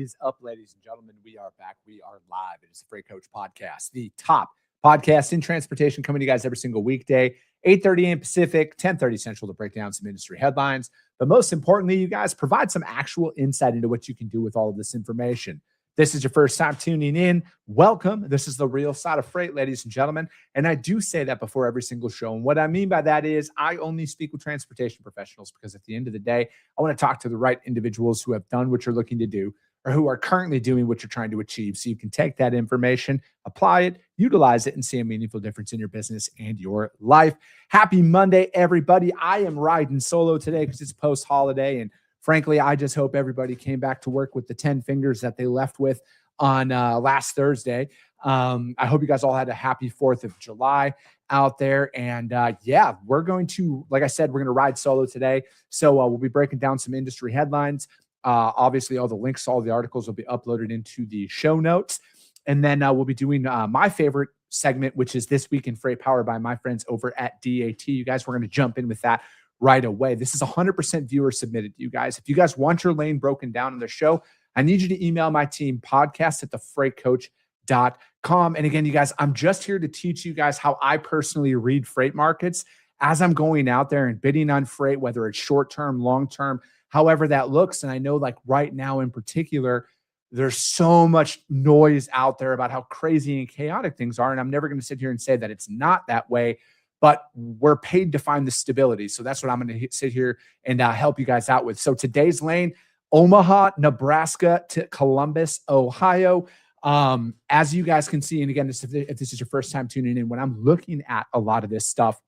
is up, ladies and gentlemen? We are back. We are live. It is the Freight Coach Podcast, the top podcast in transportation, coming to you guys every single weekday, 8:30 a.m. Pacific, 10:30 Central, to break down some industry headlines. But most importantly, you guys provide some actual insight into what you can do with all of this information. This is your first time tuning in. Welcome. This is the real side of freight, ladies and gentlemen. And I do say that before every single show. And what I mean by that is I only speak with transportation professionals because at the end of the day, I want to talk to the right individuals who have done what you're looking to do or who are currently doing what you're trying to achieve. So you can take that information, apply it, utilize it, and see a meaningful difference in your business and your life. Happy Monday, everybody. I am riding solo today because it's post-holiday, and frankly, I just hope everybody came back to work with the 10 fingers that they left with on last Thursday. I hope you guys all had a happy 4th of July out there. And yeah, we're going to, like I said, we're going to ride solo today. So we'll be breaking down some industry headlines. Obviously, all the links to all the articles will be uploaded into the show notes. And then we'll be doing my favorite segment, which is This Week in Freight, powered by my friends over at DAT. You guys, we're going to jump in with that right away. This is 100% viewer submitted, you guys. If you guys want your lane broken down in the show, I need you to email my team, podcast@thefreightcoach.com. And again, you guys, I'm just here to teach you guys how I personally read freight markets as I'm going out there and bidding on freight, whether it's short-term, long-term, however that looks. And I know, like right now in particular, there's so much noise out there about how crazy and chaotic things are. And I'm never going to sit here and say that it's not that way, but we're paid to find the stability. So that's what I'm going to sit here and help you guys out with. So today's lane, Omaha, Nebraska to Columbus, Ohio. As you guys can see, and again, if this is your first time tuning in, when I'm looking at a lot of this stuff,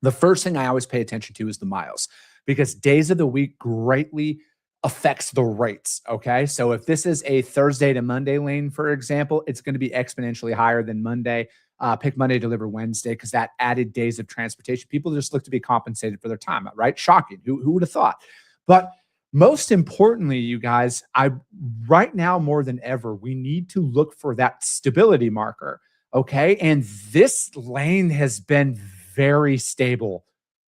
the first thing I always pay attention to is the miles, because days of the week greatly affects the rates, okay? So if this is a Thursday to Monday lane, for example, it's going to be exponentially higher than Monday. Pick Monday, deliver Wednesday, because that added days of transportation. People just look to be compensated for their time, right? Shocking. Who would have thought? But most importantly, you guys, right now more than ever, we need to look for that stability marker, okay? And this lane has been very stable,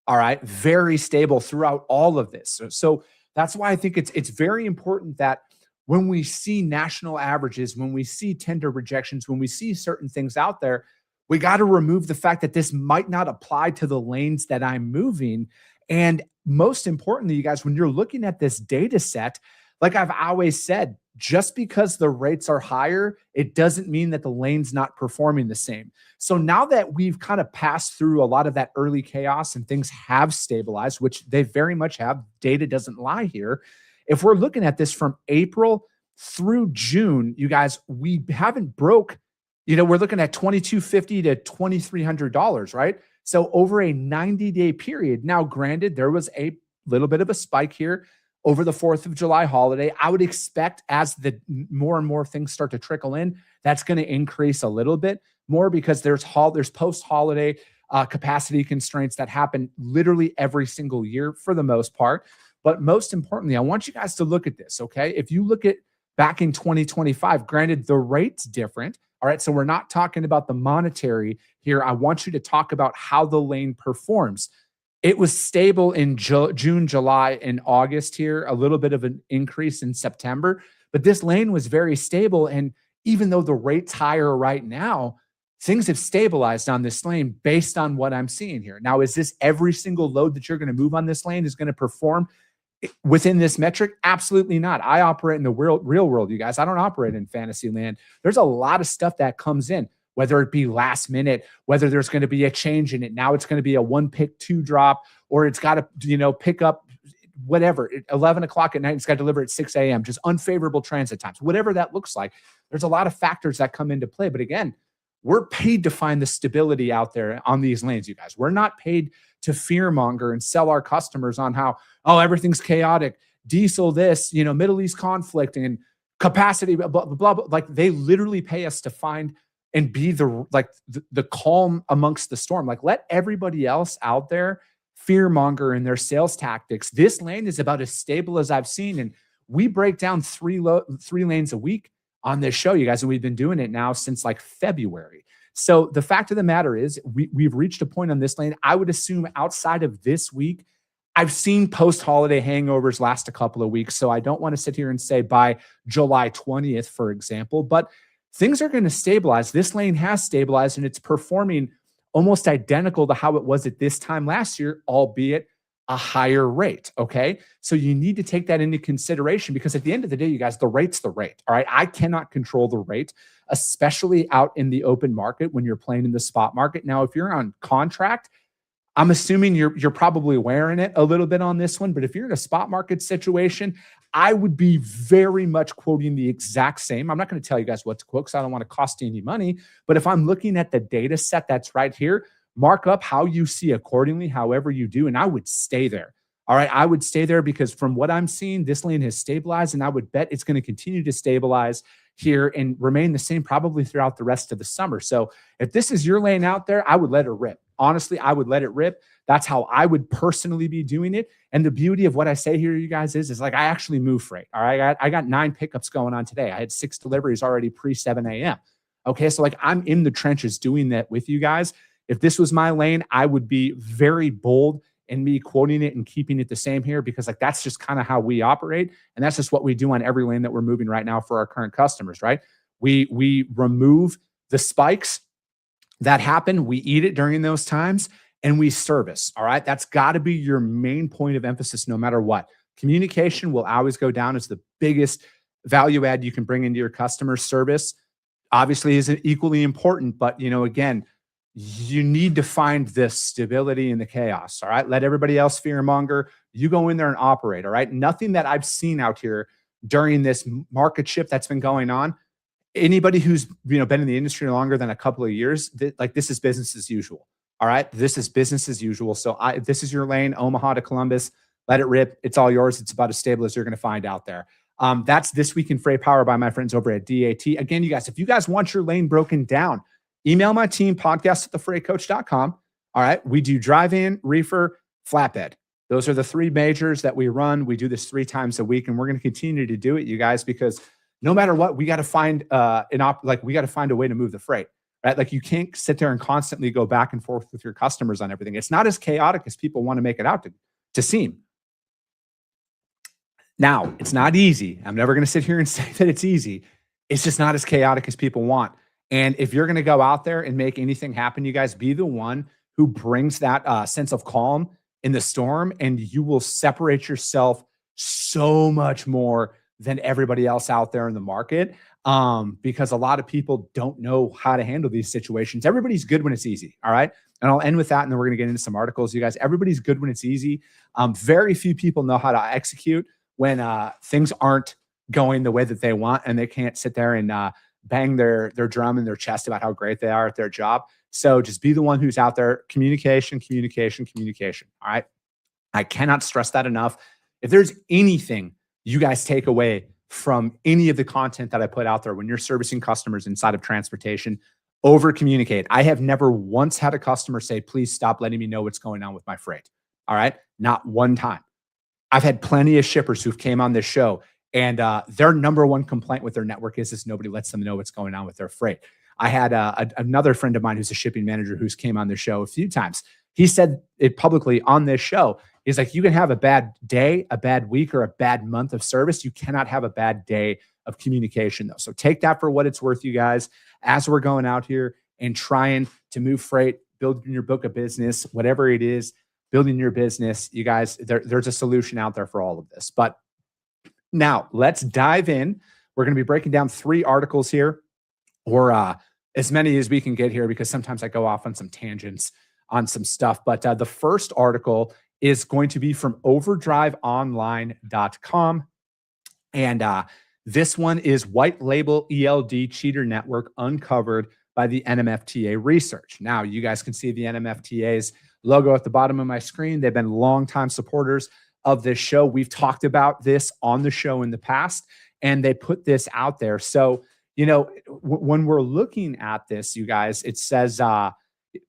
all right? Very stable throughout all of this. So that's why I think it's very important that when we see national averages, when we see tender rejections, when we see certain things out there, we got to remove the fact that this might not apply to the lanes that I'm moving. And most importantly, you guys, when you're looking at this data set, like I've always said, just because the rates are higher, it doesn't mean that the lane's not performing the same. So now that we've kind of passed through a lot of that early chaos and things have stabilized, which they very much have, data doesn't lie here. If we're looking at this from April through June, you guys, we haven't broke. We're looking at $2,250 to $2,300, right? So over a 90-day period. Now, granted, there was a little bit of a spike here over the 4th of July holiday. I would expect as the more and more things start to trickle in, that's going to increase a little bit more because there's post-holiday capacity constraints that happen literally every single year for the most part. But most importantly, I want you guys to look at this, okay? If you look at back in 2025, granted, the rate's different. All right, so we're not talking about the monetary here. I want you to talk about how the lane performs. It was stable in June, July, and August here, a little bit of an increase in September, but this lane was very stable. And even though the rate's higher right now, things have stabilized on this lane based on what I'm seeing here. Now, is this every single load that you're going to move on this lane is going to perform within this metric? Absolutely not. I operate in the real world, you guys. I don't operate in fantasy land. There's a lot of stuff that comes in, whether it be last minute, whether there's going to be a change in it. Now it's going to be a 1 pick 2 drop, or it's got to, pick up whatever, 11 o'clock at night. It's got to deliver at 6 a.m., just unfavorable transit times, whatever that looks like. There's a lot of factors that come into play. But again, we're paid to find the stability out there on these lanes, you guys. We're not paid to fearmonger and sell our customers on how, everything's chaotic, diesel this, Middle East conflict and capacity, blah, blah, blah, blah. Like they literally pay us to find and be the calm amongst the storm. Like let everybody else out there fearmonger in their sales tactics. This lane is about as stable as I've seen. And we break down three lanes a week on this show, you guys, and we've been doing it now since like February. So the fact of the matter is we've reached a point on this lane. I would assume outside of this week, I've seen post-holiday hangovers last a couple of weeks, so I don't want to sit here and say by July 20th, for example, but things are going to stabilize. This lane has stabilized and it's performing almost identical to how it was at this time last year, albeit a higher rate. Okay. So you need to take that into consideration because at the end of the day, you guys, the rate's the rate. All right. I cannot control the rate, especially out in the open market when you're playing in the spot market. Now, if you're on contract, I'm assuming you're probably wearing it a little bit on this one, but if you're in a spot market situation, I would be very much quoting the exact same. I'm not going to tell you guys what to quote because I don't want to cost you any money. But if I'm looking at the data set that's right here, mark up how you see accordingly, however you do, and I would stay there. All right, I would stay there because from what I'm seeing, this lane has stabilized, and I would bet it's going to continue to stabilize here and remain the same probably throughout the rest of the summer. So if this is your lane out there, I would let it rip. Honestly, I would let it rip. That's how I would personally be doing it. And the beauty of what I say here, you guys, is like I actually move freight. All right, I got 9 pickups going on today. I had 6 deliveries already pre 7 a.m. Okay, so like I'm in the trenches doing that with you guys. If this was my lane, I would be very bold in me quoting it and keeping it the same here because like that's just kind of how we operate. And that's just what we do on every lane that we're moving right now for our current customers, right? We remove the spikes that happen. We eat it during those times and we service. All right. That's got to be your main point of emphasis no matter what. Communication will always go down as the biggest value add you can bring into your customer service. Obviously is equally important, but again, you need to find this stability in the chaos. All right. Let everybody else fear monger. You go in there and operate. All right. Nothing that I've seen out here during this market shift that's been going on. Anybody who's been in the industry longer than a couple of years, this is business as usual. All right. This is business as usual. So this is your lane, Omaha to Columbus. Let it rip. It's all yours. It's about as stable as you're going to find out there. That's This Week in Freight, powered by my friends over at DAT. Again, you guys, if you guys want your lane broken down, email my team, podcast@thefreightcoach.com. All right. We do drive-in, reefer, flatbed. Those are the 3 majors that we run. We do this 3 times a week, and we're going to continue to do it, you guys, because no matter what, we got to find we got to find a way to move the freight, right? Like you can't sit there and constantly go back and forth with your customers on everything. It's not as chaotic as people want to make it out to seem. Now, it's not easy. I'm never going to sit here and say that it's easy. It's just not as chaotic as people want. And if you're going to go out there and make anything happen, you guys, be the one who brings that sense of calm in the storm, and you will separate yourself so much more than everybody else out there in the market, because a lot of people don't know how to handle these situations. Everybody's good when it's easy, all right? And I'll end with that, and then we're going to get into some articles, you guys. Everybody's good when it's easy. Very few people know how to execute when things aren't going the way that they want, and they can't sit there and bang their drum in their chest about how great they are at their job. So just be the one who's out there. Communication, communication, communication, all right? I cannot stress that enough. If there's anything you guys take away from any of the content that I put out there when you're servicing customers inside of transportation, over communicate. I have never once had a customer say, please stop letting me know what's going on with my freight. All right. Not one time. I've had plenty of shippers who've came on this show and their number one complaint with their network is nobody lets them know what's going on with their freight. I had another friend of mine who's a shipping manager who's came on the show a few times. He said it publicly on this show. He's like, you can have a bad day, a bad week, or a bad month of service. You cannot have a bad day of communication, though. So take that for what it's worth, you guys, as we're going out here and trying to move freight, building your book of business, whatever it is, building your business, you guys, there's a solution out there for all of this. But now let's dive in. We're going to be breaking down 3 articles here, or as many as we can get here, because sometimes I go off on some tangents on some stuff. But the first article is going to be from overdriveonline.com. And this one is white label ELD cheater network uncovered by the NMFTA research. Now, you guys can see the NMFTA's logo at the bottom of my screen. They've been longtime supporters of this show. We've talked about this on the show in the past, and they put this out there. So, when we're looking at this, you guys, it says, all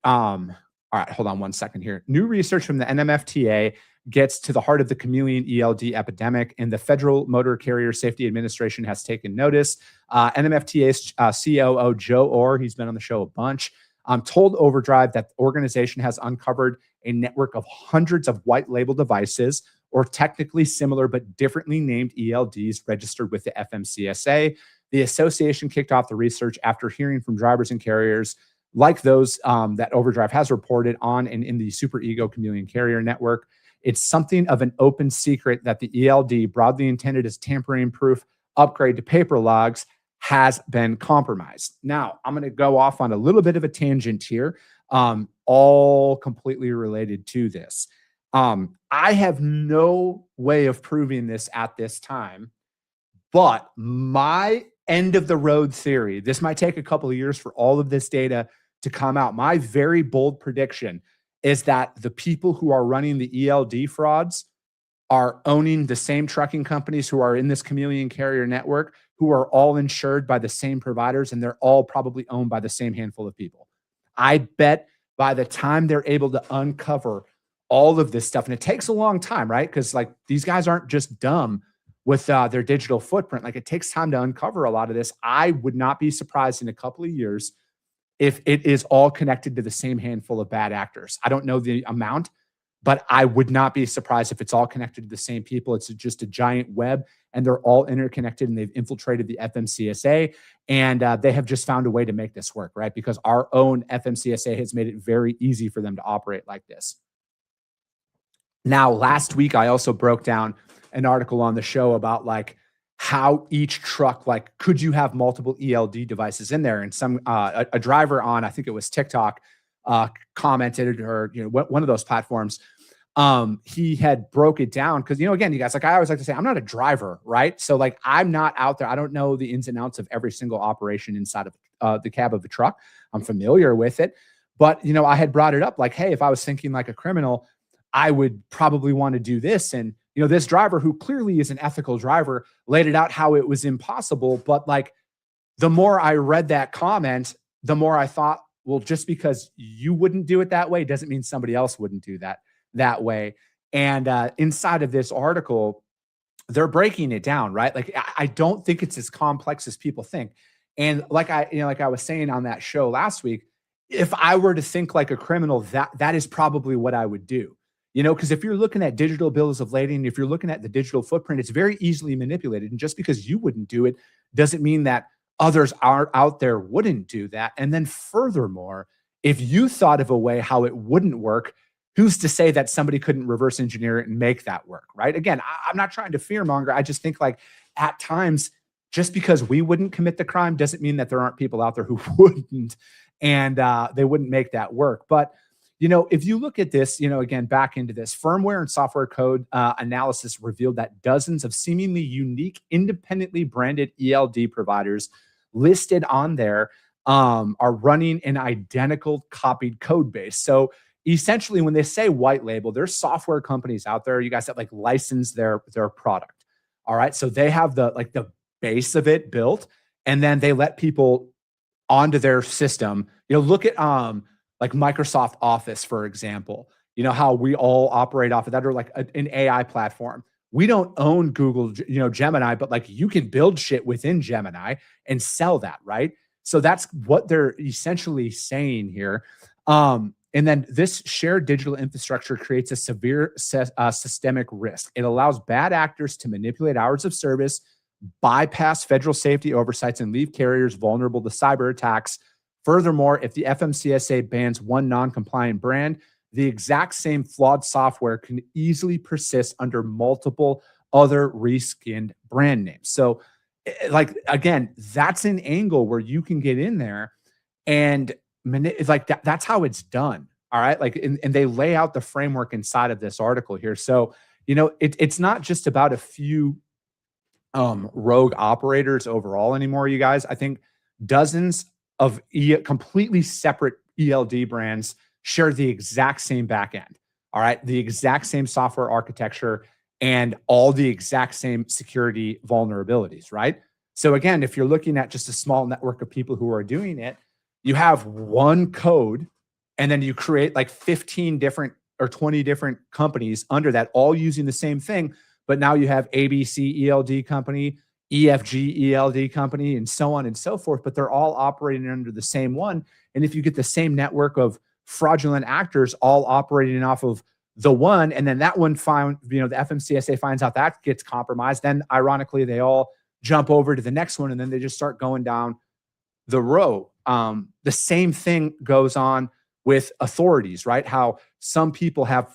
right, hold on one second here. New research from the NMFTA gets to the heart of the chameleon ELD epidemic, and the Federal Motor Carrier Safety Administration has taken notice. NMFTA's COO, Joe Orr, he's been on the show a bunch. told Overdrive that the organization has uncovered a network of hundreds of white label devices or technically similar but differently named ELDs registered with the FMCSA. The association kicked off the research after hearing from drivers and carriers like those that Overdrive has reported on and in the Super Ego Chameleon Carrier Network. It's something of an open secret that the ELD, broadly intended as tampering-proof upgrade to paper logs, has been compromised. Now, I'm going to go off on a little bit of a tangent here, all completely related to this. I have no way of proving this at this time, but my end of the road theory, this might take a couple of years for all of this data to come out. My very bold prediction is that the people who are running the ELD frauds are owning the same trucking companies who are in this Chameleon Carrier Network, who are all insured by the same providers, and they're all probably owned by the same handful of people. I bet by the time they're able to uncover all of this stuff, and it takes a long time, right? Because like these guys aren't just dumb with their digital footprint. Like it takes time to uncover a lot of this. I would not be surprised in a couple of years if it is all connected to the same handful of bad actors. I don't know the amount, but I would not be surprised if it's all connected to the same people. It's just a giant web, and they're all interconnected, and they've infiltrated the FMCSA, and they have just found a way to make this work, right? Because our own FMCSA has made it very easy for them to operate like this. Now, last week, I also broke down an article on the show about like how each truck, like, could you have multiple ELD devices in there? And some a driver on, I think it was TikTok, commented, or one of those platforms, he had broke it down because, again, you guys, like I always like to say, I'm not a driver, right? So like I'm not out there. I don't know the ins and outs of every single operation inside of the cab of a truck. I'm familiar with it, but I had brought it up like, hey, if I was thinking like a criminal, I would probably want to do this. And this driver, who clearly is an ethical driver, laid it out how it was impossible. But like the more I read that comment, the more I thought, well, just because you wouldn't do it that way doesn't mean somebody else wouldn't do that way. And inside of this article, they're breaking it down, right? Like I don't think it's as complex as people think. And like I was saying on that show last week, if I were to think like a criminal, that is probably what I would do. Because if you're looking at digital bills of lading, if you're looking at the digital footprint, it's very easily manipulated. And just because you wouldn't do it doesn't mean that others out there wouldn't do that. And then furthermore, if you thought of a way how it wouldn't work, who's to say that somebody couldn't reverse engineer it and make that work, right? Again, I'm not trying to fearmonger. I just think like at times, just because we wouldn't commit the crime doesn't mean that there aren't people out there who wouldn't, and they wouldn't make that work. But if you look at this, again, back into this, firmware and software code analysis revealed that dozens of seemingly unique, independently branded ELD providers listed on there are running an identical copied code base. So essentially, when they say white label, there's software companies out there, you guys, that like license their product. All right. So they have the base of it built, and then they let people onto their system. Look at like Microsoft Office, for example, how we all operate off of that, or like an AI platform. We don't own Google, Gemini, but like you can build shit within Gemini and sell that, right? So that's what they're essentially saying here. And then this shared digital infrastructure creates a severe systemic risk. It allows bad actors to manipulate hours of service, bypass federal safety oversights, and leave carriers vulnerable to cyber attacks. Furthermore, if the FMCSA bans one non-compliant brand, the exact same flawed software can easily persist under multiple other reskinned brand names. So, like, again, that's an angle where you can get in there and it's like that's how it's done. All right. Like, and they lay out the framework inside of this article here. So, it's not just about a few rogue operators overall anymore, you guys. I think dozens of completely separate ELD brands share the exact same backend. All right. The exact same software architecture and all the exact same security vulnerabilities. Right. So again, if you're looking at just a small network of people who are doing it, you have one code, and then you create like 15 different or 20 different companies under that, all using the same thing. But now you have ABC ELD company, EFG, ELD company, and so on and so forth, but they're all operating under the same one. And if you get the same network of fraudulent actors all operating off of the one, and then that one found, the FMCSA finds out that gets compromised, then ironically, they all jump over to the next one, and then they just start going down the row. The same thing goes on with authorities, right? How some people have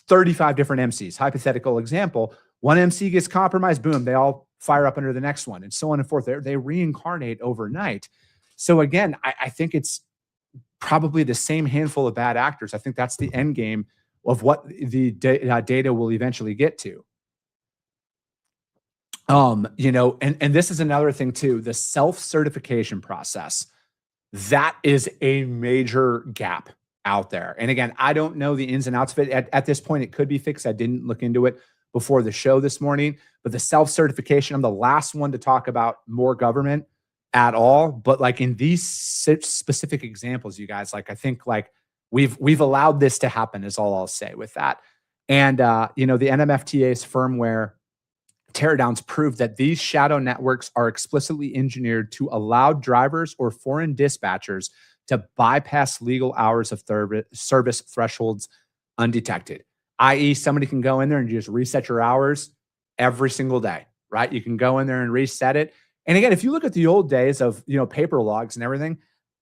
35 different MCs. Hypothetical example, one MC gets compromised, boom, they all fire up under the next one, and so on and forth. They reincarnate overnight. So again, I think it's probably the same handful of bad actors. I think that's the end game of what the data will eventually get to. And this is another thing too, the self-certification process. That is a major gap out there. And again, I don't know the ins and outs of it. At this point, it could be fixed. I didn't look into it before the show this morning, but the self-certification, I'm the last one to talk about more government at all. But like in these specific examples, you guys, like, I think like we've allowed this to happen is all I'll say with that. And, the NMFTA's firmware teardowns prove that these shadow networks are explicitly engineered to allow drivers or foreign dispatchers to bypass legal hours of service thresholds undetected, i.e. somebody can go in there and just reset your hours every single day, right? You can go in there and reset it. And again, if you look at the old days of, paper logs and everything,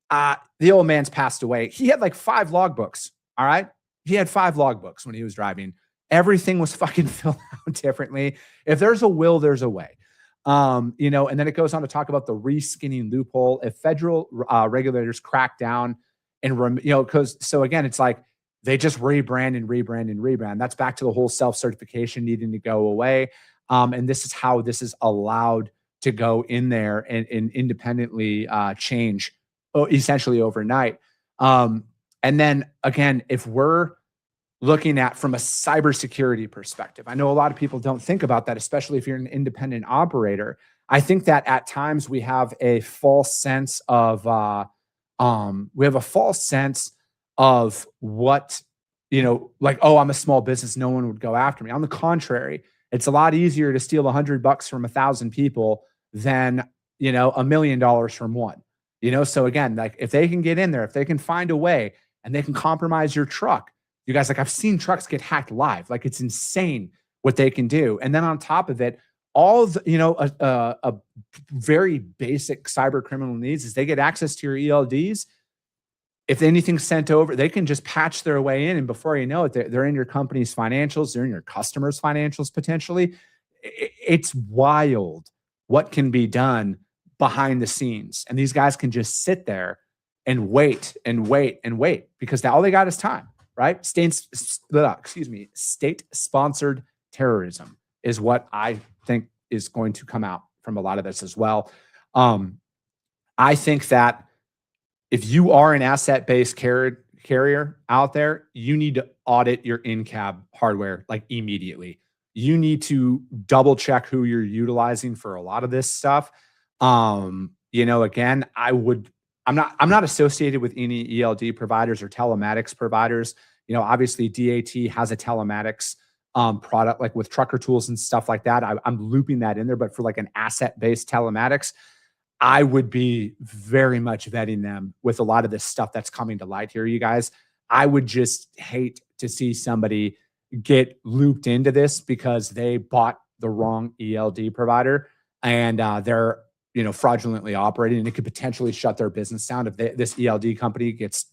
the old man's passed away. He had like 5 logbooks, all right? He had 5 logbooks when he was driving. Everything was fucking filled out differently. If there's a will, there's a way. And then it goes on to talk about the reskinning loophole. If federal regulators crack down and, so again, it's like they just rebrand. That's back to the whole self-certification needing to go away. And this is how this is allowed to go in there and independently change essentially overnight. And then again, if we're looking at from a cybersecurity perspective, I know a lot of people don't think about that, especially if you're an independent operator. I think that at times we have a false sense of what, like, oh, I'm a small business, no one would go after me. On the contrary, it's a lot easier to steal $100 from 1,000 people than, $1 million from one. So again, like if they can get in there, if they can find a way and they can compromise your truck, you guys, like I've seen trucks get hacked live. Like it's insane what they can do. And then on top of it, all the, a very basic cyber criminal needs is they get access to your ELDs. If anything's sent over, they can just patch their way in. And before you know it, they're in your company's financials. They're in your customers' financials potentially. It's wild what can be done behind the scenes. And these guys can just sit there and wait because all they got is time, right? State-sponsored terrorism is what I think is going to come out from a lot of this as well. I think that if you are an asset-based carrier out there, you need to audit your in-cab hardware like immediately. You need to double check who you're utilizing for a lot of this stuff. Again, I'm not associated with any ELD providers or telematics providers. Obviously DAT has a telematics product, like with trucker tools and stuff like that. I'm looping that in there, but for like an asset-based telematics, I would be very much vetting them with a lot of this stuff that's coming to light here, you guys. I would just hate to see somebody get looped into this because they bought the wrong ELD provider and they're, fraudulently operating, and it could potentially shut their business down if this ELD company gets,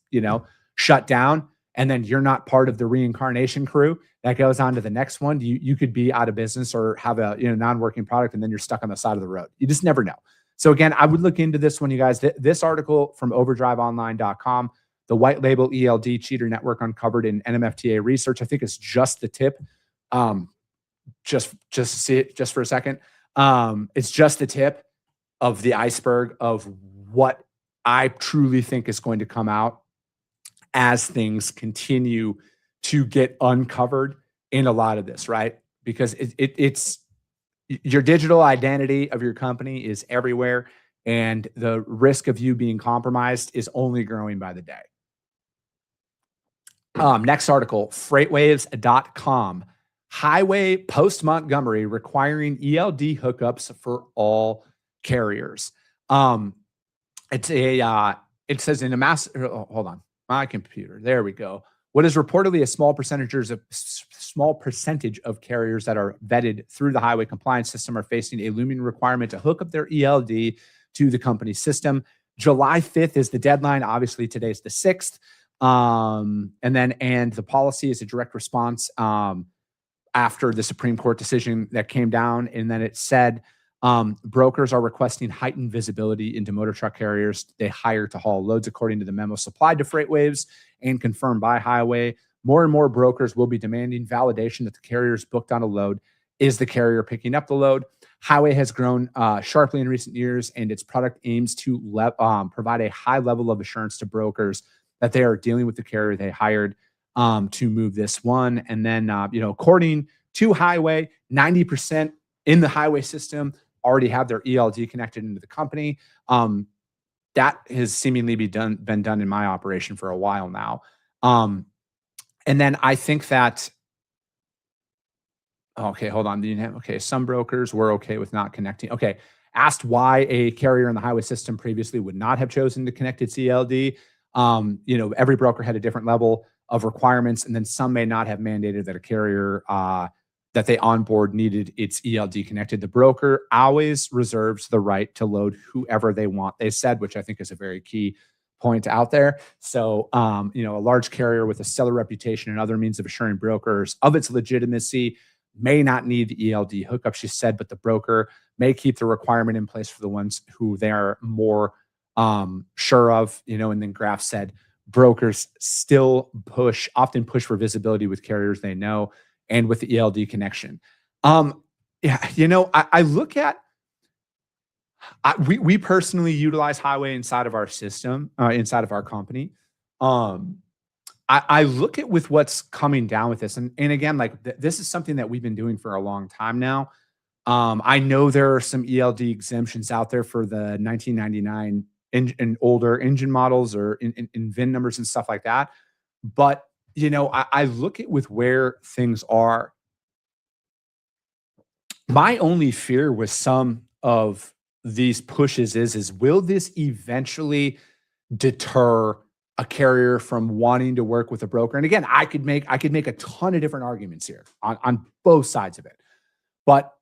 shut down. And then you're not part of the reincarnation crew that goes on to the next one. You could be out of business or have a non-working product, and then you're stuck on the side of the road. You just never know. So again, I would look into this one, you guys. This article from overdriveonline.com, the white label ELD cheater network uncovered in NMFTA research. I think it's just the tip. Just see it just for a second. It's just the tip of the iceberg of what I truly think is going to come out as things continue to get uncovered in a lot of this, right? Because it's your digital identity of your company is everywhere, and the risk of you being compromised is only growing by the day. Next article, freightwaves.com. highway post-Montgomery requiring ELD hookups for all carriers. Um, it's it says in a mass, hold on, my computer. There we go. What is reportedly a small percentage of carriers that are vetted through the highway compliance system are facing a looming requirement to hook up their ELD to the company's system. July 5th is the deadline. Obviously, today's the 6th. And the policy is a direct response after the Supreme Court decision that came down. And then it said brokers are requesting heightened visibility into motor truck carriers they hire to haul loads, according to the memo supplied to FreightWaves and confirmed by Highway. More and more brokers will be demanding validation that the carriers booked on a load is the carrier picking up the load. Highway has grown sharply in recent years, and its product aims to provide a high level of assurance to brokers that they are dealing with the carrier they hired to move this one. And then, according to Highway, 90% in the Highway system already have their ELD connected into the company. That has seemingly been done in my operation for a while now. And then I think that, okay, hold on. Okay, some brokers were okay with not connecting. Okay, asked why a carrier in the Highway system previously would not have chosen to connect its ELD. Every broker had a different level of requirements, and then some may not have mandated that a carrier that they onboard needed its ELD connected. The broker always reserves the right to load whoever they want, they said, which I think is a very key point out there. So, a large carrier with a stellar reputation and other means of assuring brokers of its legitimacy may not need the ELD hookup, she said, but the broker may keep the requirement in place for the ones who they are more sure of, and then Graf said, brokers still often push for visibility with carriers they know and with the ELD connection. I look at, we personally utilize Highway inside of our system, inside of our company. I look at with what's coming down with this. And again, this is something that we've been doing for a long time now. I know there are some ELD exemptions out there for the 1999 and older engine models or in VIN numbers and stuff like that. But, I look at with where things are. My only fear with some of these pushes is will this eventually deter a carrier from wanting to work with a broker? And again, I could make a ton of different arguments here on both sides of it. But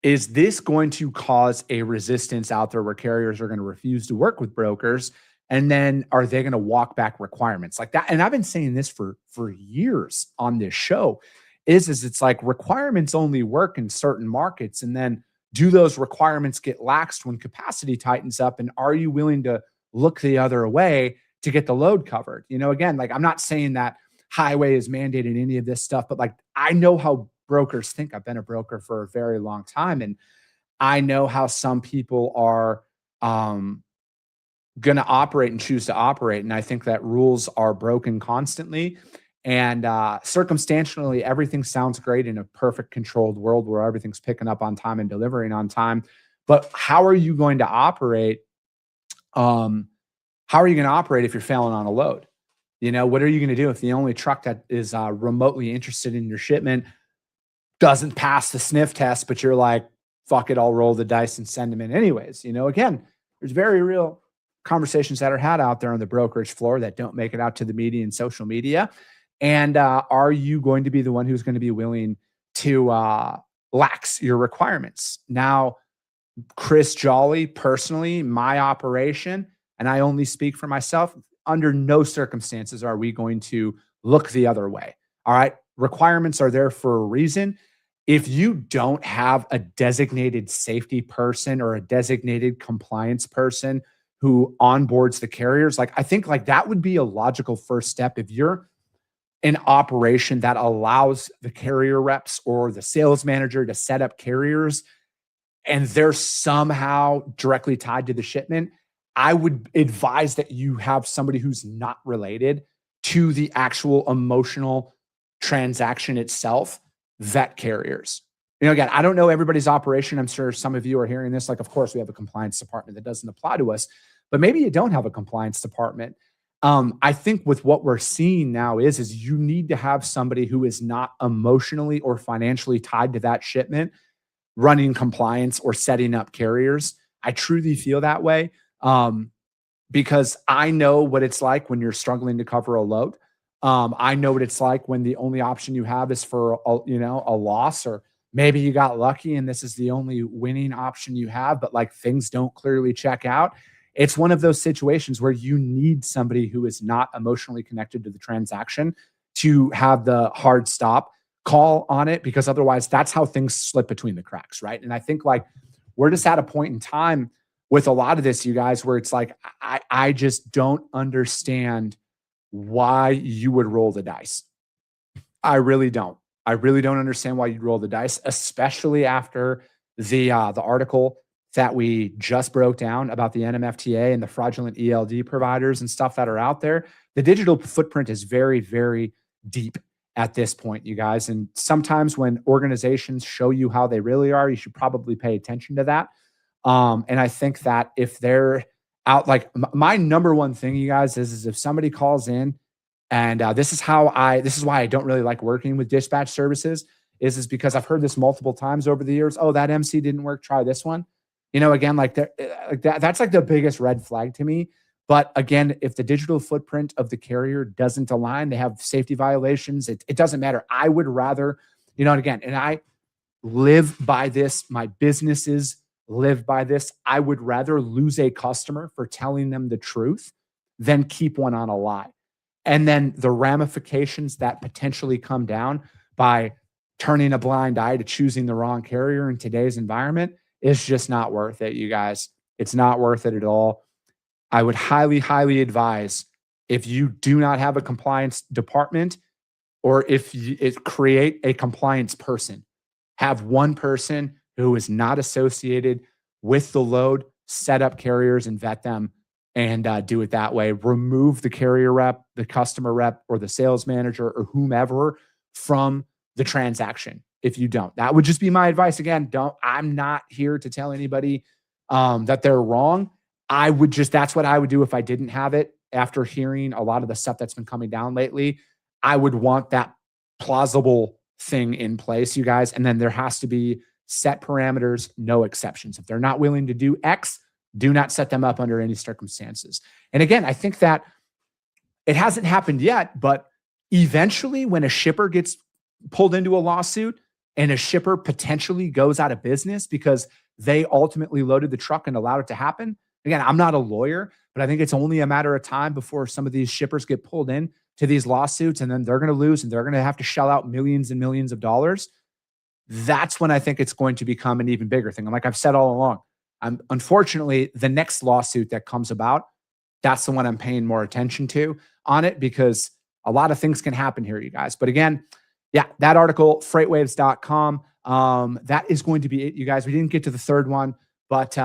is this going to cause a resistance out there where carriers are going to refuse to work with brokers? And then are they going to walk back requirements like that? And I've been saying this for years on this show is it's like requirements only work in certain markets. And then do those requirements get laxed when capacity tightens up? And are you willing to look the other way to get the load covered? Again, I'm not saying that Highway is mandating any of this stuff, but I know how brokers think. I've been a broker for a very long time, and I know how some people are going to operate and choose to operate. And I think that rules are broken constantly. And circumstantially, everything sounds great in a perfect controlled world where everything's picking up on time and delivering on time. But how are you going to operate? How are you going to operate if you're failing on a load? What are you going to do if the only truck that is remotely interested in your shipment doesn't pass the sniff test, but you're like, fuck it, I'll roll the dice and send them in anyways? Again, there's very real conversations that are had out there on the brokerage floor that don't make it out to the media and social media. And are you going to be the one who's going to be willing to lax your requirements? Now, Chris Jolly, personally, my operation, and I only speak for myself, under no circumstances are we going to look the other way. All right. Requirements are there for a reason. If you don't have a designated safety person or a designated compliance person who onboards the carriers, I think that would be a logical first step. If you're an operation that allows the carrier reps or the sales manager to set up carriers and they're somehow directly tied to the shipment, I would advise that you have somebody who's not related to the actual emotional transaction itself vet carriers. Again, I don't know everybody's operation. I'm sure some of you are hearing this. Of course, we have a compliance department that doesn't apply to us, but maybe you don't have a compliance department. I think with what we're seeing now is you need to have somebody who is not emotionally or financially tied to that shipment running compliance or setting up carriers. I truly feel that way. Because I know what it's like when you're struggling to cover a load. I know what it's like when the only option you have is for a loss, or maybe you got lucky and this is the only winning option you have, but like things don't clearly check out. It's one of those situations where you need somebody who is not emotionally connected to the transaction to have the hard stop call on it, because otherwise that's how things slip between the cracks, right? And I think like we're just at a point in time with a lot of this, you guys, where it's like, I just don't understand why you would roll the dice. I really don't. I really don't understand why you'd roll the dice, especially after the article that we just broke down about the NMFTA and the fraudulent ELD providers and stuff that are out there. The digital footprint is very, very deep at this point, you guys. And sometimes when organizations show you how they really are, you should probably pay attention to that. And I think that if they're out, like my number one thing, you guys, is if somebody calls in, and this is why I don't really like working with dispatch services, is because I've heard this multiple times over the years. Oh, that MC didn't work. Try this one. Again, that's like the biggest red flag to me. But again, if the digital footprint of the carrier doesn't align, they have safety violations, it doesn't matter. I would rather, and again, and I live by this, my businesses live by this. I would rather lose a customer for telling them the truth than keep one on a lie. And then the ramifications that potentially come down by turning a blind eye to choosing the wrong carrier in today's environment is just not worth it, you guys. It's not worth it at all. I would highly, highly advise, if you do not have a compliance department, or if it create a compliance person, have one person who is not associated with the load, set up carriers and vet them, and do it that way. Remove the carrier rep, the customer rep, or the sales manager, or whomever from the transaction. If you don't, that would just be my advice. Again, I'm not here to tell anybody that they're wrong. That's what I would do if I didn't have it. After hearing a lot of the stuff that's been coming down lately, I would want that plausible thing in place, you guys. And then there has to be set parameters, no exceptions. If they're not willing to do X, do not set them up under any circumstances. And again, I think that it hasn't happened yet, but eventually when a shipper gets pulled into a lawsuit and a shipper potentially goes out of business because they ultimately loaded the truck and allowed it to happen. Again, I'm not a lawyer, but I think it's only a matter of time before some of these shippers get pulled in to these lawsuits, and then they're going to lose and they're going to have to shell out millions and millions of dollars. That's when I think it's going to become an even bigger thing. And like I've said all along, unfortunately, the next lawsuit that comes about, that's the one I'm paying more attention to on it, because a lot of things can happen here, you guys. But again, yeah, that article, freightwaves.com, that is going to be it, you guys. We didn't get to the third one, but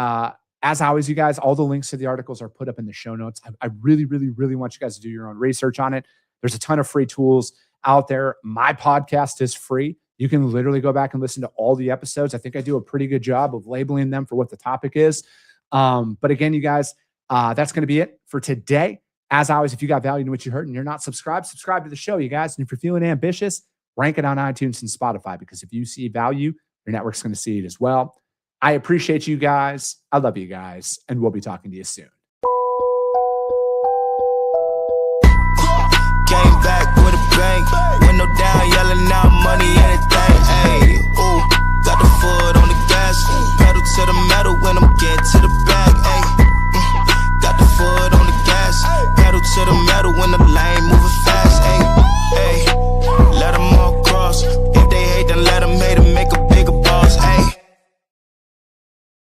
as always, you guys, all the links to the articles are put up in the show notes. I really, really, really want you guys to do your own research on it. There's a ton of free tools out there. My podcast is free. You can literally go back and listen to all the episodes. I think I do a pretty good job of labeling them for what the topic is. But again, you guys, that's going to be it for today. As always, if you got value in what you heard and you're not subscribed, subscribe to the show, you guys. And if you're feeling ambitious, rank it on iTunes and Spotify, because if you see value, your network's going to see it as well. I appreciate you guys. I love you guys. And we'll be talking to you soon.